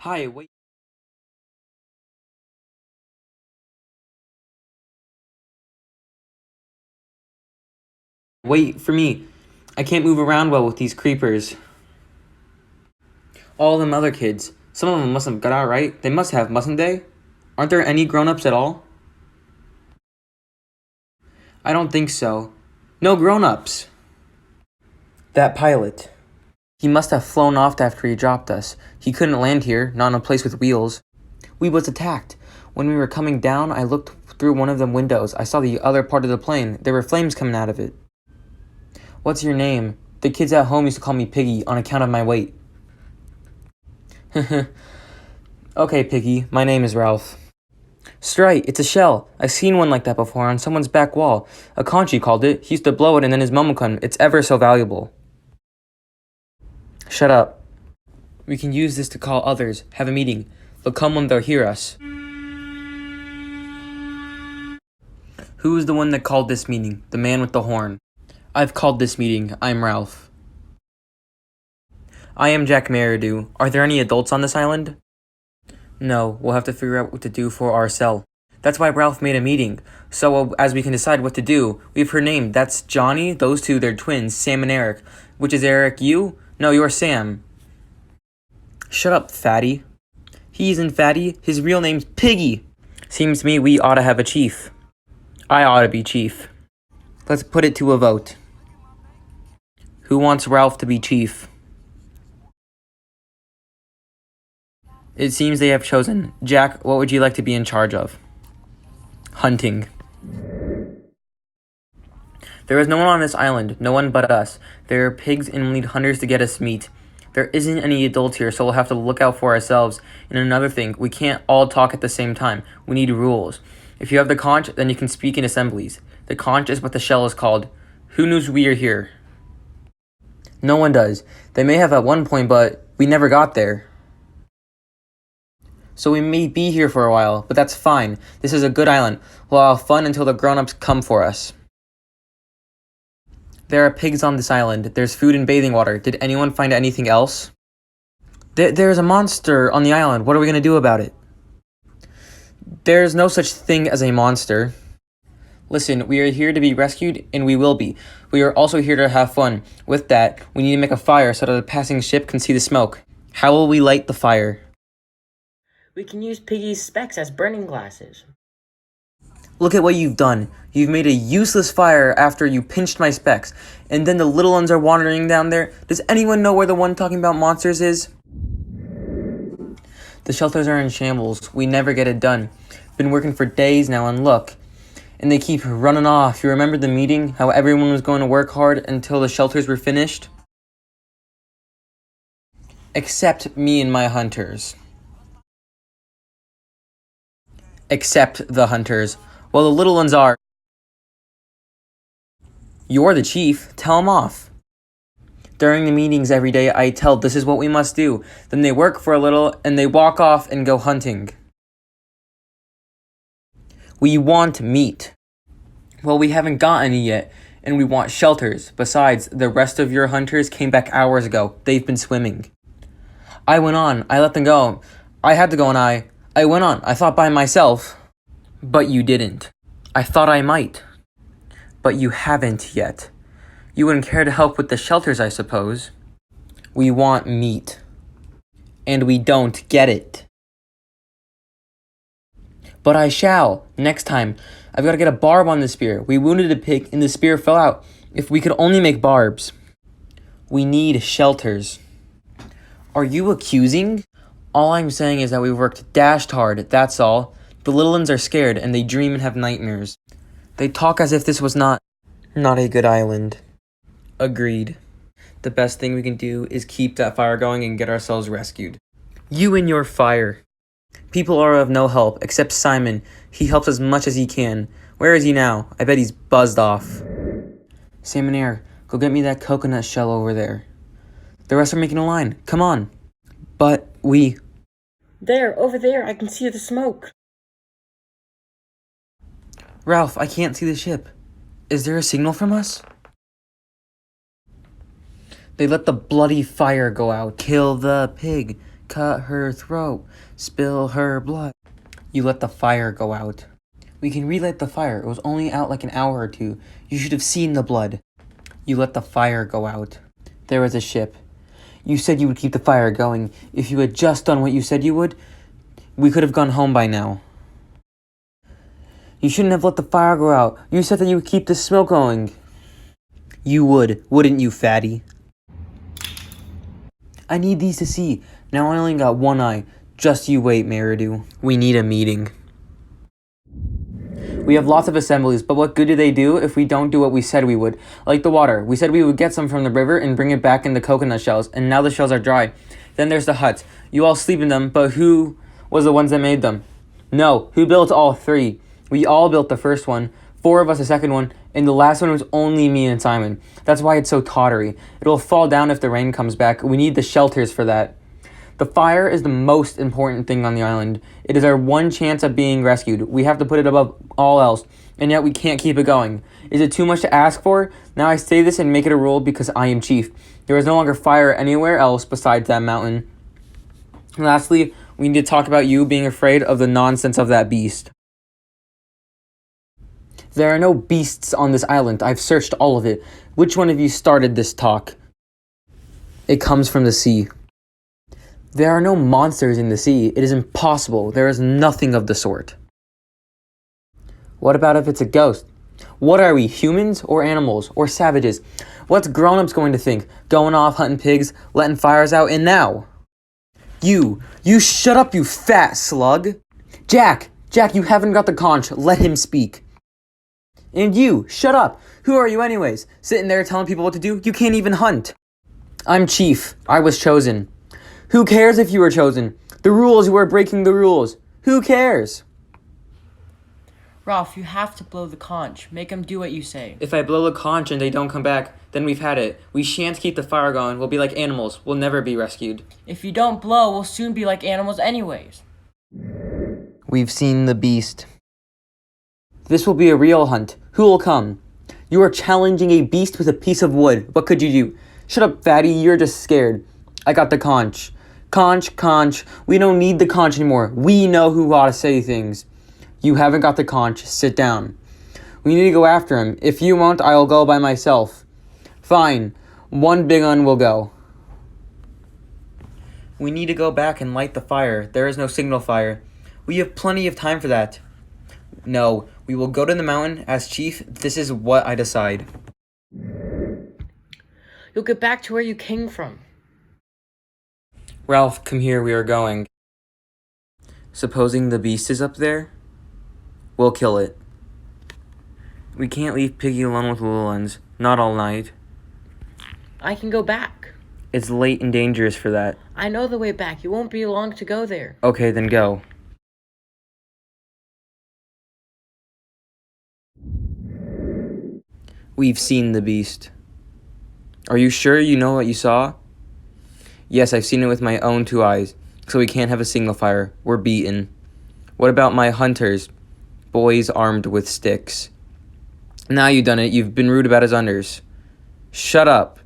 Hi, wait. Wait for me. I can't move around well with these creepers. All them other kids. Some of them must have got out right. They must have, mustn't they? Aren't there any grown-ups at all? I don't think so. No grown-ups. That pilot. He must have flown off after he dropped us. He couldn't land here, not in a place with wheels. We was attacked. When we were coming down, I looked through one of them windows. I saw the other part of the plane. There were flames coming out of it. What's your name? The kids at home used to call me Piggy on account of my weight. Okay, Piggy, my name is Ralph. Straight, it's a shell. I've seen one like that before on someone's back wall. A Conchi called it. He used to blow it and then his mum would come. It's ever so valuable. Shut up. We can use this to call others, have a meeting. They'll come when they'll hear us. Who is the one that called this meeting? The man with the horn. I've called this meeting. I'm Ralph. I am Jack Meridew. Are there any adults on this island? No, we'll have to figure out what to do for our cell. That's why Ralph made a meeting. So as we can decide what to do, we've her name. That's Johnny. Those two, they're twins, Sam and Eric. Which is Eric, you? No, you're Sam. Shut up, fatty. He isn't fatty. His real name's Piggy. Seems to me we ought to have a chief. I ought to be chief. Let's put it to a vote. Who wants Ralph to be chief? It seems they have chosen. Jack, what would you like to be in charge of? Hunting. There is no one on this island, no one but us. There are pigs and we'll need hunters to get us meat. There isn't any adults here, so we'll have to look out for ourselves. And another thing, we can't all talk at the same time. We need rules. If you have the conch, then you can speak in assemblies. The conch is what the shell is called. Who knows we are here? No one does. They may have at one point, but we never got there. So we may be here for a while, but that's fine. This is a good island. We'll have fun until the grown-ups come for us. There are pigs on this island. There's food and bathing water. Did anyone find anything else? There's a monster on the island. What are we going to do about it? There's no such thing as a monster. Listen, we are here to be rescued, and we will be. We are also here to have fun. With that, we need to make a fire so that a passing ship can see the smoke. How will we light the fire? We can use Piggy's specs as burning glasses. Look at what you've done. You've made a useless fire after you pinched my specs. And then the little ones are wandering down there. Does anyone know where the one talking about monsters is? The shelters are in shambles. We never get it done. Been working for days now and look. And they keep running off. You remember the meeting? How everyone was going to work hard until the shelters were finished? Except me and my hunters. Except the hunters. Well, the little ones are. You're the chief. Tell them off. During the meetings every day, I tell this is what we must do. Then they work for a little and they walk off and go hunting. We want meat. Well, we haven't got any yet, and we want shelters. Besides, the rest of your hunters came back hours ago. They've been swimming. I went on. I let them go. I had to go and I went on. I thought by myself. But you didn't. I thought I might. But you haven't yet. You wouldn't care to help with the shelters, I suppose. We want meat. And we don't get it. But I shall. Next time. I've got to get a barb on the spear. We wounded a pig and the spear fell out. If we could only make barbs. We need shelters. Are you accusing? All I'm saying is that we've worked dashed hard, that's all. The little ones are scared and they dream and have nightmares. They talk as if this was not a good island. Agreed. The best thing we can do is keep that fire going and get ourselves rescued. You and your fire. People are of no help, except Simon. He helps as much as he can. Where is he now? I bet he's buzzed off. Sam and Eric, go get me that coconut shell over there. The rest are making a line. Come on. But we... There, over there, I can see the smoke. Ralph, I can't see the ship. Is there a signal from us? They let the bloody fire go out. Kill the pig. cut her throat, spill her blood. You let the fire go out. We can relight the fire. It was only out like an hour or two. You should have seen the blood. You let the fire go out. There was a ship. You said you would keep the fire going. If you had just done what you said you would, we could have gone home by now. You shouldn't have let the fire go out. You said that you would keep the smoke going. You would, wouldn't you, fatty? I need these to see. Now I only got one eye. Just you wait, Meridu. We need a meeting. We have lots of assemblies, but what good do they do if we don't do what we said we would? Like the water. We said we would get some from the river and bring it back in the coconut shells, and now the shells are dry. Then there's the huts. You all sleep in them, but who was the ones that made them? No, who built all three? We all built the first one, 4 of us the second one, and the last one was only me and Simon. That's why it's so tottery. It'll fall down if the rain comes back. We need the shelters for that. The fire is the most important thing on the island. It is our one chance of being rescued. We have to put it above all else, and yet we can't keep it going. Is it too much to ask for? Now I say this and make it a rule because I am chief. There is no longer fire anywhere else besides that mountain. And lastly, we need to talk about you being afraid of the nonsense of that beast. There are no beasts on this island. I've searched all of it. Which one of you started this talk? It comes from the sea. There are no monsters in the sea. It is impossible. There is nothing of the sort. What about if it's a ghost? What are we, humans or animals or savages? What's grown-ups going to think? Going off hunting pigs, letting fires out, and now? You shut up, you fat slug. Jack, you haven't got the conch. Let him speak. And you, shut up. Who are you anyways? Sitting there telling people what to do? You can't even hunt. I'm chief. I was chosen. Who cares if you were chosen? The rules, you are breaking the rules. Who cares? Ralph, you have to blow the conch. Make them do what you say. If I blow the conch and they don't come back, then we've had it. We shan't keep the fire going. We'll be like animals. We'll never be rescued. If you don't blow, we'll soon be like animals anyways. We've seen the beast. This will be a real hunt. Who will come? You are challenging a beast with a piece of wood. What could you do? Shut up, fatty. You're just scared. I got the conch. Conch. We don't need the conch anymore. We know who ought to say things. You haven't got the conch. Sit down. We need to go after him. If you won't, I'll go by myself. Fine. One big un will go. We need to go back and light the fire. There is no signal fire. We have plenty of time for that. No, we will go to the mountain. As chief, this is what I decide. You'll get back to where you came from. Ralph, come here, we are going. Supposing the beast is up there? We'll kill it. We can't leave Piggy alone with little ones. Not all night. I can go back. It's late and dangerous for that. I know the way back. You won't be long to go there. Okay, then go. We've seen the beast. Are you sure you know what you saw? Yes, I've seen it with my own 2 eyes, so we can't have a signal fire. We're beaten. What about my hunters? Boys armed with sticks. Now you've done it. You've been rude about his unders. Shut up.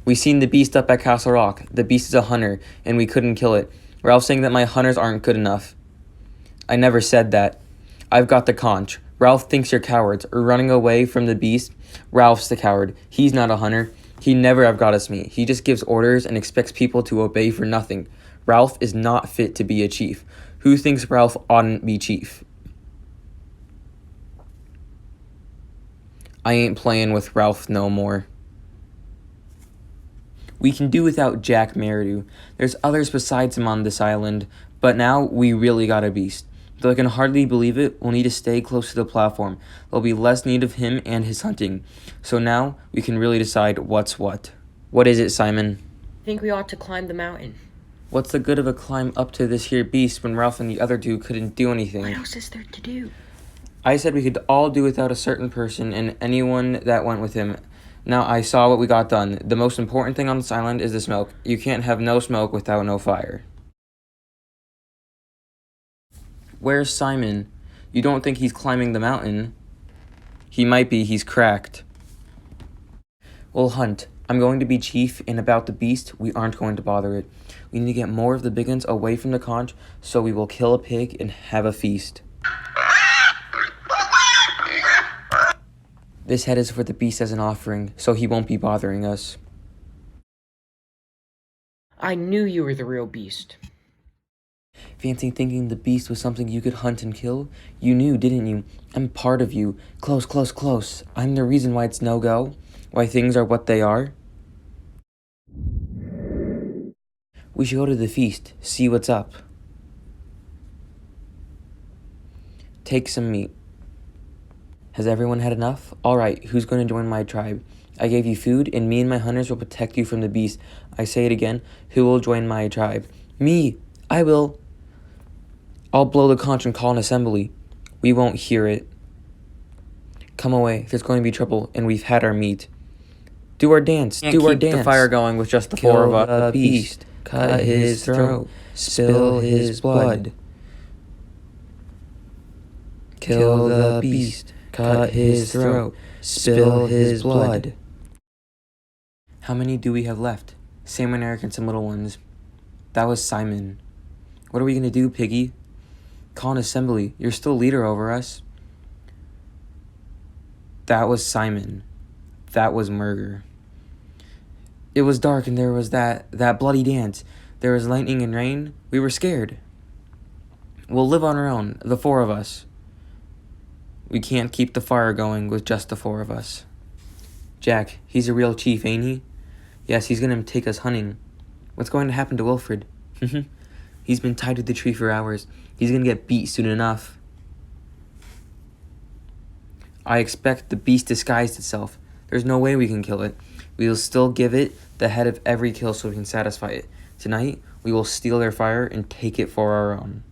We seen the beast up at Castle Rock. The beast is a hunter, and we couldn't kill it. Ralph's saying that my hunters aren't good enough. I never said that. I've got the conch. Ralph thinks you're cowards, or running away from the beast. Ralph's the coward. He's not a hunter. He never have got us meat. He just gives orders and expects people to obey for nothing. Ralph is not fit to be a chief. Who thinks Ralph oughtn't be chief? I ain't playing with Ralph no more. We can do without Jack Meridu. There's others besides him on this island, but now we really got a beast. Though I can hardly believe it, we'll need to stay close to the platform. There'll be less need of him and his hunting. So now we can really decide what's what. What is it, Simon? I think we ought to climb the mountain. What's the good of a climb up to this here beast when Ralph and the other two couldn't do anything? What else is there to do? I said we could all do without a certain person and anyone that went with him. Now I saw what we got done. The most important thing on this island is the smoke. You can't have no smoke without no fire. Where's Simon? You don't think he's climbing the mountain? He might be. He's cracked. We'll hunt. I'm going to be chief, and about the beast, we aren't going to bother it. We need to get more of the big ones away from the conch, so we will kill a pig and have a feast. This head is for the beast as an offering, so he won't be bothering us. I knew you were the real beast. Fancy thinking the beast was something you could hunt and kill? You knew, didn't you? I'm part of you. Close, close, close. I'm the reason why it's no-go. Why things are what they are. We should go to the feast, see what's up. Take some meat. Has everyone had enough? Alright, who's going to join my tribe? I gave you food, and me and my hunters will protect you from the beast. I say it again, who will join my tribe? Me! I will! I'll blow the conch and call an assembly. We won't hear it. Come away, there's going to be trouble, and we've had our meat. Do our dance, do our dance. The fire going with just the Kill four of us. the beast, cut his throat, spill his blood. Kill the beast, cut his throat, spill his blood. How many do we have left? Sam and Eric and some little ones. That was Simon. What are we gonna do, Piggy? Call an assembly. You're still leader over us. That was Simon. That was Murger. It was dark and there was that bloody dance. There was lightning and rain. We were scared. We'll live on our own, the four of us. We can't keep the fire going with just the four of us. Jack, he's a real chief, ain't he? Yes, he's gonna take us hunting. What's going to happen to Wilfred? He's been tied to the tree for hours. He's gonna get beat soon enough. I expect the beast disguised itself. There's no way we can kill it. We will still give it the head of every kill so we can satisfy it. Tonight, we will steal their fire and take it for our own.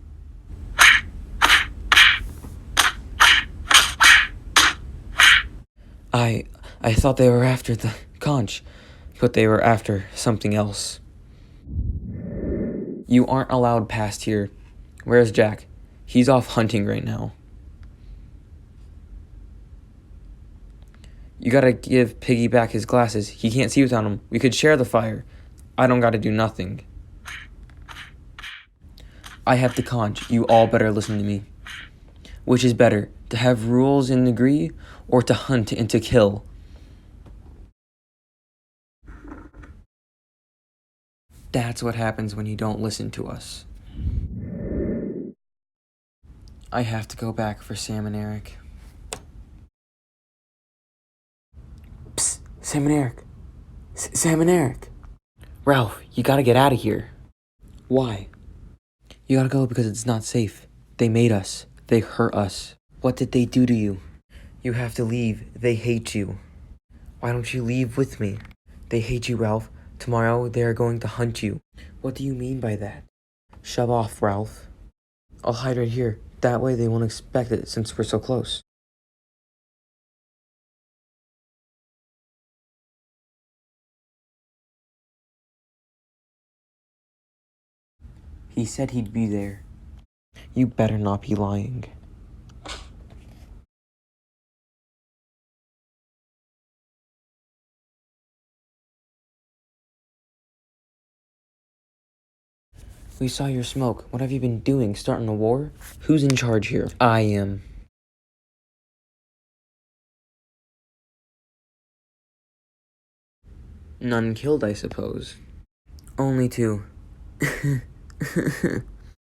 I thought they were after the conch, but they were after something else. You aren't allowed past here. Where's Jack? He's off hunting right now. You gotta give Piggy back his glasses. He can't see without them. We could share the fire. I don't gotta do nothing. I have the conch. You all better listen to me. Which is better, to have rules and agree, or to hunt and to kill? That's what happens when you don't listen to us. I have to go back for Sam and Eric. Psst, Sam and Eric. Sam and Eric. Ralph, you gotta get out of here. Why? You gotta go because it's not safe. They made us. They hurt us. What did they do to you? You have to leave. They hate you. Why don't you leave with me? They hate you, Ralph. Tomorrow they are going to hunt you. What do you mean by that? Shove off, Ralph. I'll hide right here. That way they won't expect it since we're so close. He said he'd be there. You better not be lying. We saw your smoke. What have you been doing? Starting a war? Who's in charge here? I am. None killed, I suppose. Only two.